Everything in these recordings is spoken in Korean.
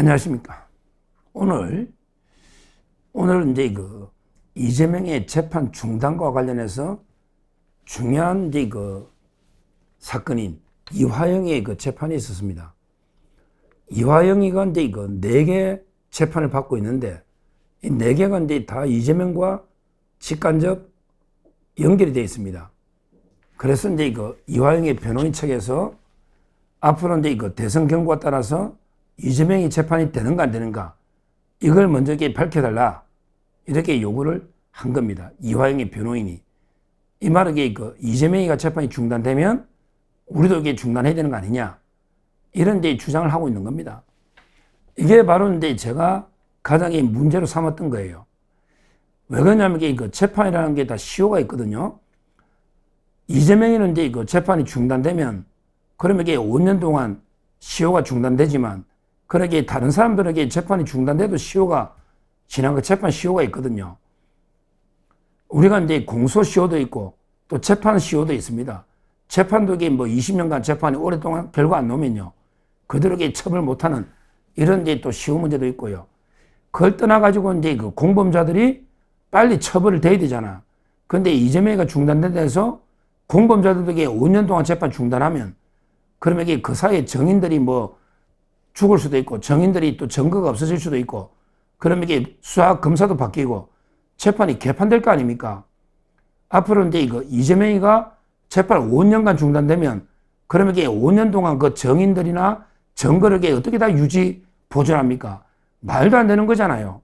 안녕하십니까. 오늘은 이제 이재명의 재판 중단과 관련해서 중요한 사건인 이화영의 재판이 있었습니다. 이화영이가 이제 4개 재판을 받고 있는데 이 4개가 이제 다 이재명과 직간접 연결이 되어 있습니다. 그래서 이제 이화영의 변호인 측에서 앞으로 이제 대선 경고에 따라서 이재명이 재판이 되는가 안 되는가 이걸 먼저 밝혀달라 이렇게 요구를 한 겁니다. 이화영의 변호인이. 이 말은 이재명이가 재판이 중단되면 우리도 이게 중단해야 되는 거 아니냐 이런 데 주장을 하고 있는 겁니다. 이게 바로 이제 제가 가장 문제로 삼았던 거예요. 왜 그러냐면 재판이라는 게 다 시효가 있거든요. 이재명이는 이제 재판이 중단되면 그러면 이게 5년 동안 시효가 중단되지만 그러게 다른 사람들에게 재판이 중단돼도 시효가 지난 재판 시효가 있거든요. 우리가 이제 공소시효도 있고 또 재판시효도 있습니다. 재판도 20년간 재판이 오랫동안 결과 안 나오면요 그대로 처벌 못하는 이런 이제 또 시효 문제도 있고요. 그걸 떠나가지고 이제 공범자들이 빨리 처벌을 돼야 되잖아. 그런데 이재명이가 중단된 데서 공범자들에게 5년 동안 재판 중단하면 그러면 그 사이에 정인들이 죽을 수도 있고 정인들이 또 증거가 없어질 수도 있고 그러면 수사 검사도 바뀌고 재판이 개판될 거 아닙니까? 앞으로 이제 이재명이가 재판 5년간 중단되면 그러면 5년 동안 그 정인들이나 증거를 어떻게 다 유지 보존합니까? 말도 안 되는 거잖아요.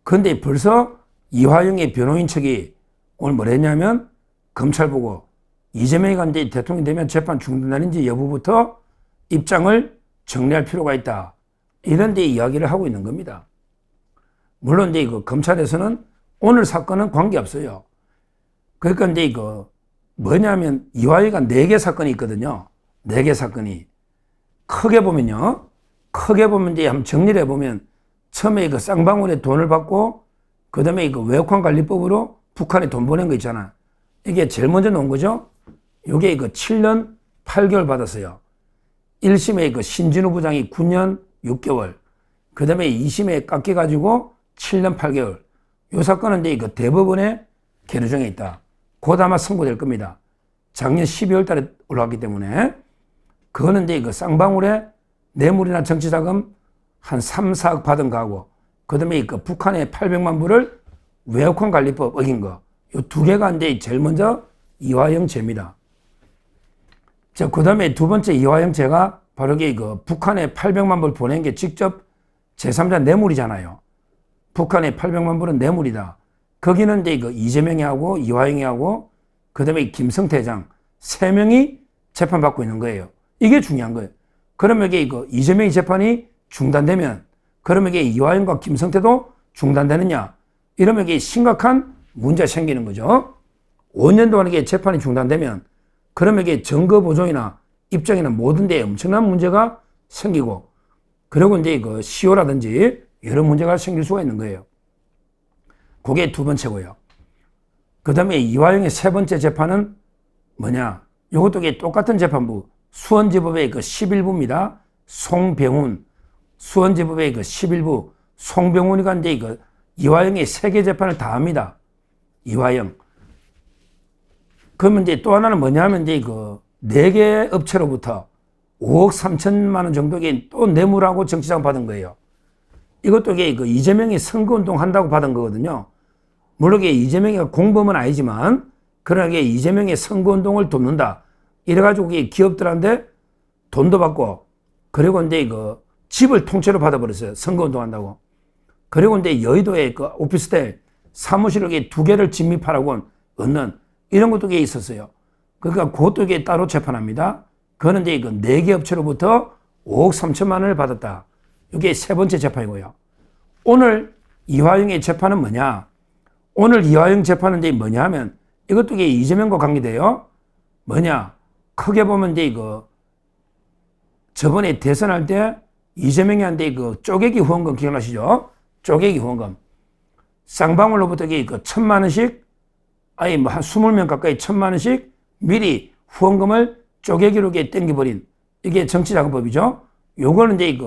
그런데 벌써 이화영의 변호인 측이 오늘 뭘 했냐면 검찰 보고 이재명이가 이제 대통령이 되면 재판 중단하는지 여부부터 입장을 정리할 필요가 있다. 이런 데 이야기를 하고 있는 겁니다. 물론 이제 검찰에서는 오늘 사건은 관계없어요. 그러니까 이제 뭐냐면 이화영이가 4개 사건이 있거든요. 4개 사건이. 크게 보면요. 크게 보면 이제 한번 정리를 해보면 처음에 쌍방울에 돈을 받고 그 다음에 외국환관리법으로 북한에 돈 보낸 거 있잖아. 이게 제일 먼저 놓은 거죠. 요게 7년 8개월 받았어요. 1심에 신진우 부장이 9년 6개월. 그 다음에 2심에 깎여가지고 7년 8개월. 요 사건은 이제 대법원에 계류 중에 있다. 곧 아마 선고될 겁니다. 작년 12월 달에 올라왔기 때문에. 그거는 이제 쌍방울에 뇌물이나 정치자금 한 3, 4억 받은 거하고, 그 다음에 북한의 800만 불을 외국환 관리법 어긴 거. 요 2개가 이제 제일 먼저 이화영 죄입니다. 자, 그 다음에 두 번째 이화영 죄가 바로 북한에 800만 불 보낸 게 직접 제3자 뇌물이잖아요. 북한에 800만 불은 뇌물이다. 거기는 이제 이재명이 하고 이화영이 하고 그 다음에 김성태 회장 3명이 재판받고 있는 거예요. 이게 중요한 거예요. 그러면 이재명이 재판이 중단되면 그러면 이화영과 김성태도 중단되느냐? 이러면 심각한 문제가 생기는 거죠. 5년 동안 재판이 중단되면 그러면 증거 보존이나 입증이나 모든 데에 엄청난 문제가 생기고 그리고 이제 시효라든지 여러 문제가 생길 수가 있는 거예요. 그게 두 번째고요. 그 다음에 이화영의 세 번째 재판은 뭐냐? 이것도 똑같은 재판부 수원지법의 11부입니다. 송병훈 수원지법의 11부 송병훈이가 이제 이화영의 3개 재판을 다 합니다. 이화영. 그러면 이제 또 하나는 뭐냐면 이제 4개 업체로부터 5억 3천만 원 정도의 또 뇌물하고 정치자금 받은 거예요. 이것도 이재명이 선거운동 한다고 받은 거거든요. 물론 이재명이 공범은 아니지만 그러나 이재명의 선거운동을 돕는다. 이래가지고 기업들한테 돈도 받고 그리고 이제 집을 통째로 받아버렸어요. 선거운동 한다고. 그리고 이제 여의도에 오피스텔 사무실을 2개를 진입하라고 얻는 이런 것도 있었어요. 그러니까 그것도 따로 재판합니다. 그거는 이제 4개 업체로부터 5억 3천만 원을 받았다. 이게 세 번째 재판이고요. 오늘 이화영의 재판은 뭐냐? 오늘 이화영 재판은 이제 뭐냐 하면 이것도 이재명과 관계돼요. 뭐냐? 크게 보면 이제 저번에 대선할 때 이재명이한테 쪼개기 후원금 기억나시죠? 쪼개기 후원금. 쌍방울로부터 1,000만 원씩 아니 한 20명 가까이 1,000만 원씩 미리 후원금을 쪼개기로 땡겨버린 이게 정치자금법이죠. 요거는 이제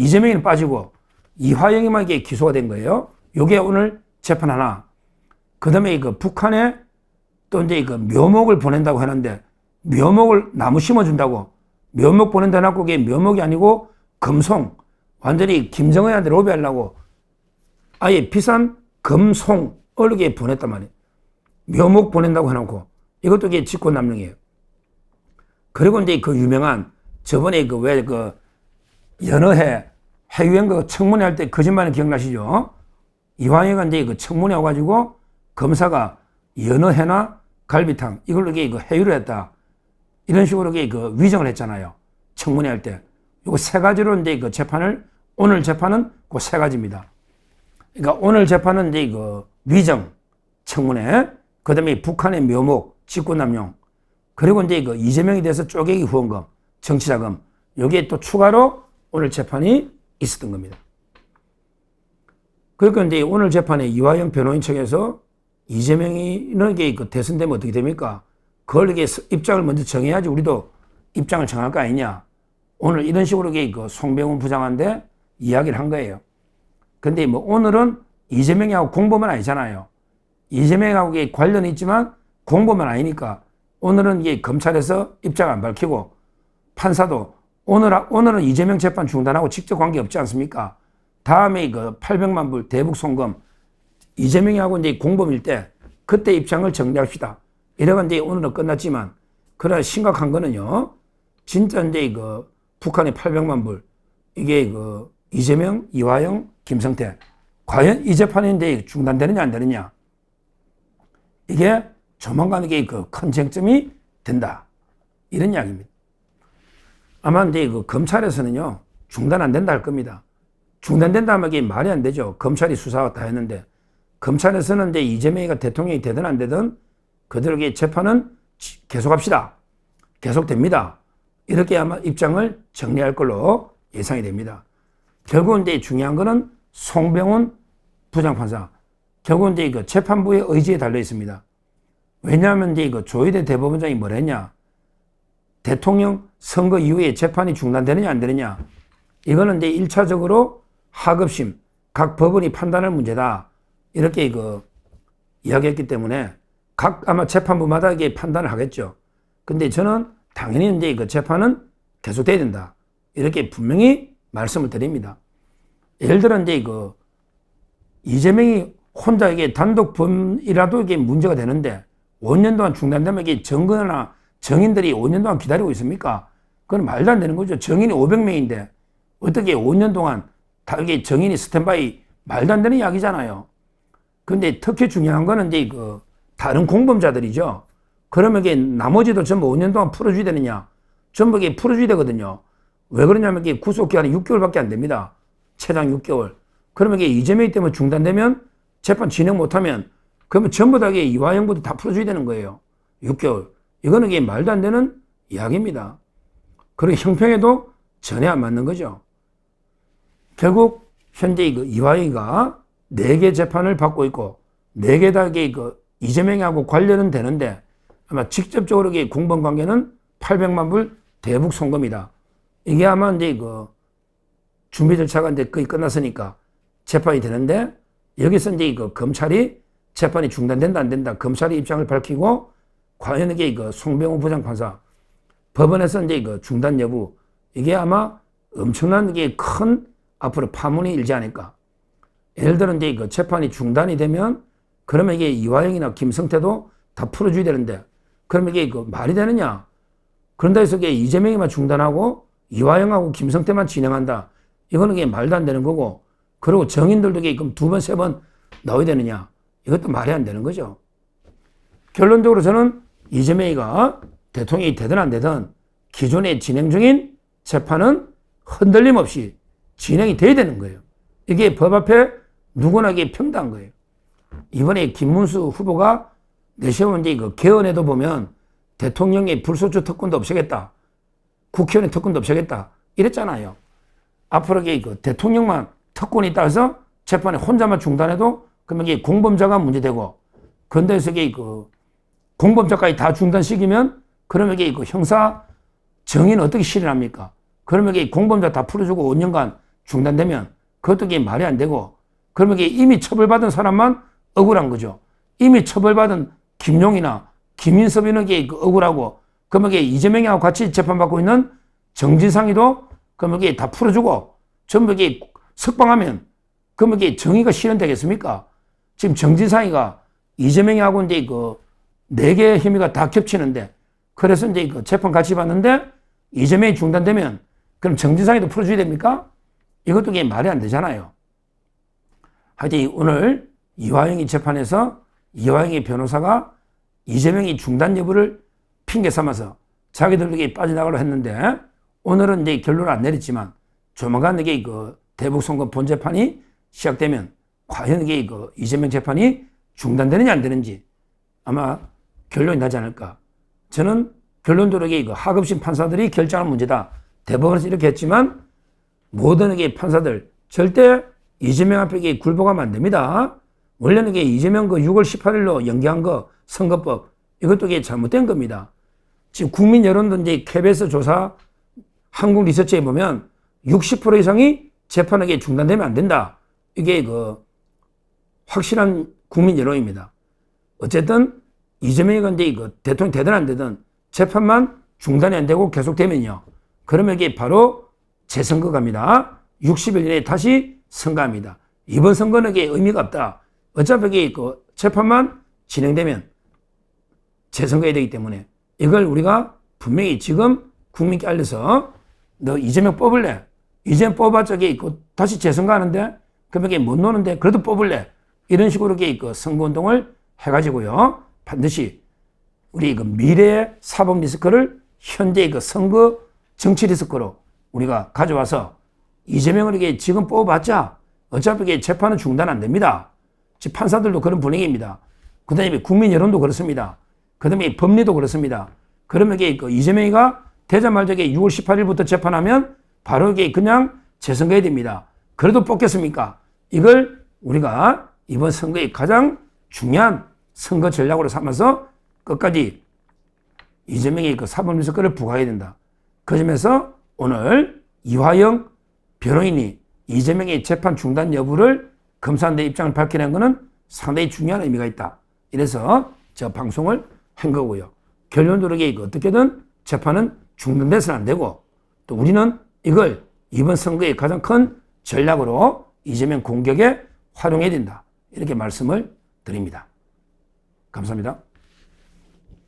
이재명이는 빠지고 이화영이만 이게 기소가 된 거예요. 요게 오늘 재판 하나. 그 다음에 그 북한에 또 이제 그 묘목을 보낸다고 하는데 묘목을 나무 심어준다고 묘목 보낸다 해놓고 그게 묘목이 아니고 금송. 완전히 김정은한테 로비하려고 아예 비싼 금송을 이렇게 보냈단 말이에요. 묘목 보낸다고 해놓고 이것도 이게 직권남용이에요. 그리고 이제 그 유명한 저번에 그 왜 그 연어회 해유행 그 청문회 할 때 거짓말은 기억나시죠? 이화영이 이제 그 청문회 와가지고 검사가 연어회나 갈비탕 이걸로 이게 그 해유를 했다. 이런 식으로 이게 그 위정을 했잖아요. 청문회 할 때. 요거 세 가지로 이제 그 재판을 오늘 재판은 그 세 가지입니다. 그러니까 오늘 재판은 이제 그 위정 청문회, 그다음에 북한의 묘목 직권남용, 그리고 이제 그 이재명에 대해서 쪼개기 후원금, 정치자금, 여기에 또 추가로 오늘 재판이 있었던 겁니다. 그러니까 이제 오늘 재판에 이화영 변호인 측에서 이재명이는 이게 그 대선되면 어떻게 됩니까? 그걸 이게 입장을 먼저 정해야지 우리도 입장을 정할 거 아니냐. 오늘 이런 식으로 이게 그 송병훈 부장한테 이야기를 한 거예요. 근데 뭐 오늘은 이재명하고 공범은 아니잖아요. 이재명하고 관련이 있지만 공범은 아니니까 오늘은 이게 검찰에서 입장 안 밝히고 판사도 오늘은 이재명 재판 중단하고 직접 관계 없지 않습니까? 다음에 그 800만 불 대북 송금 이재명하고 이제 공범일 때 그때 입장을 정리합시다. 이래가 이제 오늘은 끝났지만 그러나 심각한 거는요. 진짜 이제 그 북한의 800만 불 이게 그 이재명, 이화영, 김성태 과연 이 재판이 이제 중단되느냐 안 되느냐 이게 조만간 이게 그 큰 쟁점이 된다. 이런 이야기입니다. 아마 이제 그 검찰에서는요, 중단 안 된다 할 겁니다. 중단된다 하면 이게 말이 안 되죠. 검찰이 수사가 다 했는데. 검찰에서는 이제 이재명이가 대통령이 되든 안 되든 그들에게 재판은 계속합시다. 계속됩니다. 이렇게 아마 입장을 정리할 걸로 예상이 됩니다. 결국 이제 중요한 거는 송병훈 부장판사. 결국 이제 그 재판부의 의지에 달려 있습니다. 왜냐하면 이제 그 조희대 대법원장이 뭘 했냐. 대통령 선거 이후에 재판이 중단되느냐 안 되느냐. 이거는 이제 1차적으로 하급심, 각 법원이 판단할 문제다. 이렇게 그 이야기했기 때문에 각 아마 재판부마다 이게 판단을 하겠죠. 근데 저는 당연히 이제 그 재판은 계속돼야 된다. 이렇게 분명히 말씀을 드립니다. 예를 들어 이제 그 이재명이 혼자 이게 단독범이라도 이게 문제가 되는데 5년 동안 중단되면 이게 정거나 정인들이 5년 동안 기다리고 있습니까? 그건 말도 안 되는 거죠. 정인이 500명인데 어떻게 5년 동안 다 이게 정인이 스탠바이 말도 안 되는 이야기잖아요. 근데 특히 중요한 거는 이제 그 다른 공범자들이죠. 그러면 이게 나머지도 전부 5년 동안 풀어줘야 되느냐? 전부 이게 풀어줘야 되거든요. 왜 그러냐면 이게 구속기간이 6개월밖에 안 됩니다. 최장 6개월. 그러면 이게 이재명 때문에 중단되면 재판 진행 못하면 그러면 전부 다 이게 이화영부터 다 풀어줘야 되는 거예요. 6개월. 이거는 이게 말도 안 되는 이야기입니다. 그리고 형평에도 전혀 안 맞는 거죠. 결국 현재 그 이화영이가 4개 재판을 받고 있고 4개 다 그 이재명하고 관련은 되는데 아마 직접적으로 공범 관계는 800만 불 대북 송금이다. 이게 아마 이제 그 준비 절차가 이제 거의 끝났으니까 재판이 되는데 여기서 이제 그 검찰이 재판이 중단된다 안 된다 검찰이 입장을 밝히고 과연 이게 그 송병훈 부장판사 법원에서 이제 그 중단 여부 이게 아마 엄청난 이게 큰 앞으로 파문이 일지 않을까. 예를 들어 이제 그 재판이 중단이 되면 그러면 이게 이화영이나 김성태도 다 풀어줘야 되는데 그러면 이게 그 말이 되느냐. 그런다 해서 이게 이재명이만 중단하고 이화영하고 김성태만 진행한다. 이거는 이게 말도 안 되는 거고 그리고 정인들도 이게 그럼 2번, 3번 나와야 되느냐. 이것도 말이 안 되는 거죠. 결론적으로 저는 이재명이가 대통령이 되든 안 되든 기존에 진행 중인 재판은 흔들림 없이 진행이 돼야 되는 거예요. 이게 법 앞에 누구나 이게 평등한 거예요. 이번에 김문수 후보가 내세운 이제 그 개헌에도 보면 대통령의 불소추 특권도 없애겠다. 국회의원의 특권도 없애겠다. 이랬잖아요. 앞으로 이게 그 대통령만 특권이 있다 해서 재판에 혼자만 중단해도 그러면 이게 공범자가 문제되고 그런데서 이게 그 공범자까지 다 중단시키면 그러면 이게 그 형사 정의는 어떻게 실현합니까? 그러면 이게 공범자 다 풀어주고 5년간 중단되면 그것도 이게 말이 안 되고, 그러면 이게 이미 처벌받은 사람만 억울한 거죠. 이미 처벌받은 김용이나 김인섭이는 이게 억울하고, 그러면 이게 이재명이하고 같이 재판받고 있는 정진상이도 그러면 이게 다 풀어주고 전부 이게 석방하면 그러면 이게 정의가 실현되겠습니까? 지금 정진상이가 이재명이하고 이제 그 4개의 혐의가 다 겹치는데, 그래서 이제 그 재판 같이 받는데 이재명이 중단되면 그럼 정진상이도 풀어줘야 됩니까? 이것도 이게 말이 안 되잖아요. 하여튼 오늘 이화영이 재판에서 이화영의 변호사가 이재명이 중단 여부를 핑계 삼아서 자기들에게 빠져나가려 했는데, 오늘은 이제 결론을 안 내렸지만 조만간 이게 그 대북 선거 본재판이 시작되면 과연 이게 그 이재명 재판이 중단되느냐 안 되는지 아마 결론이 나지 않을까. 저는 결론적으로 이게 그 하급심 판사들이 결정할 문제다. 대법원에서 이렇게 했지만 모든 이게 판사들 절대 이재명 앞에 이게 굴복하면 안 됩니다. 원래는 이게 이재명 그 6월 18일로 연기한 거 선거법, 이것도 이게 잘못된 겁니다. 지금 국민 여론도 이제 KBS 조사 한국 리서치에 보면 60% 이상이 재판이 중단되면 안 된다. 이게 그 확실한 국민 여론입니다. 어쨌든 이재명이가 이제 그 대통령 되든 안 되든 재판만 중단이 안 되고 계속되면요, 그러면 이게 바로 재선거 갑니다. 60일 이내에 다시 선거합니다. 이번 선거는 이게 의미가 없다. 어차피 이게 그 재판만 진행되면 재선거해야 되기 때문에 이걸 우리가 분명히 지금 국민께 알려서, 너 이재명 뽑을래? 이재명 뽑아봤자 이게 다시 재선거 하는데, 그러면 이게 못 노는데 그래도 뽑을래? 이런 식으로 이게 그 선거운동을 해가지고요, 반드시 우리 그 미래의 사법 리스크를 현재의 그 선거 정치 리스크로 우리가 가져와서 이재명을 이게 지금 뽑아봤자 어차피 이게 재판은 중단 안 됩니다. 지금 판사들도 그런 분위기입니다. 그 다음에 국민 여론도 그렇습니다. 그 다음에 법리도 그렇습니다. 그러면 이게 그 이재명이가 되자마자 6월 18일부터 재판하면 바로 이게 그냥 재선거해야 됩니다. 그래도 뽑겠습니까? 이걸 우리가 이번 선거의 가장 중요한 선거 전략으로 삼아서 끝까지 이재명의 그 사법 리스크를 부과해야 된다. 그 점에서 오늘 이화영 변호인이 이재명의 재판 중단 여부를 검사한테 입장을 밝히는 것은 상당히 중요한 의미가 있다. 이래서 제가 방송을 한 거고요. 결론적으로 어떻게든 재판은 중단돼서는 안 되고, 또 우리는 이걸 이번 선거의 가장 큰 전략으로 이재명 공격에 활용해야 된다. 이렇게 말씀을 드립니다. 감사합니다.